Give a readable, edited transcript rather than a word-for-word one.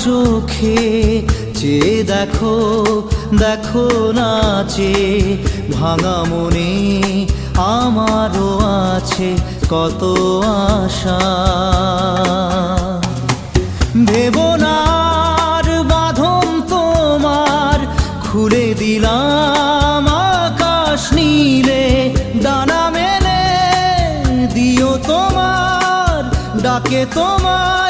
চোখে চেয়ে দেখো, দেখো নাচে ভাঙা মনে আমারও আছে কত আশা। ভেবনার বাঁধন তোমার খুলে দিলাম আকাশ নীলে, ডানা মেলে দিও তোমার ডাকে তোমার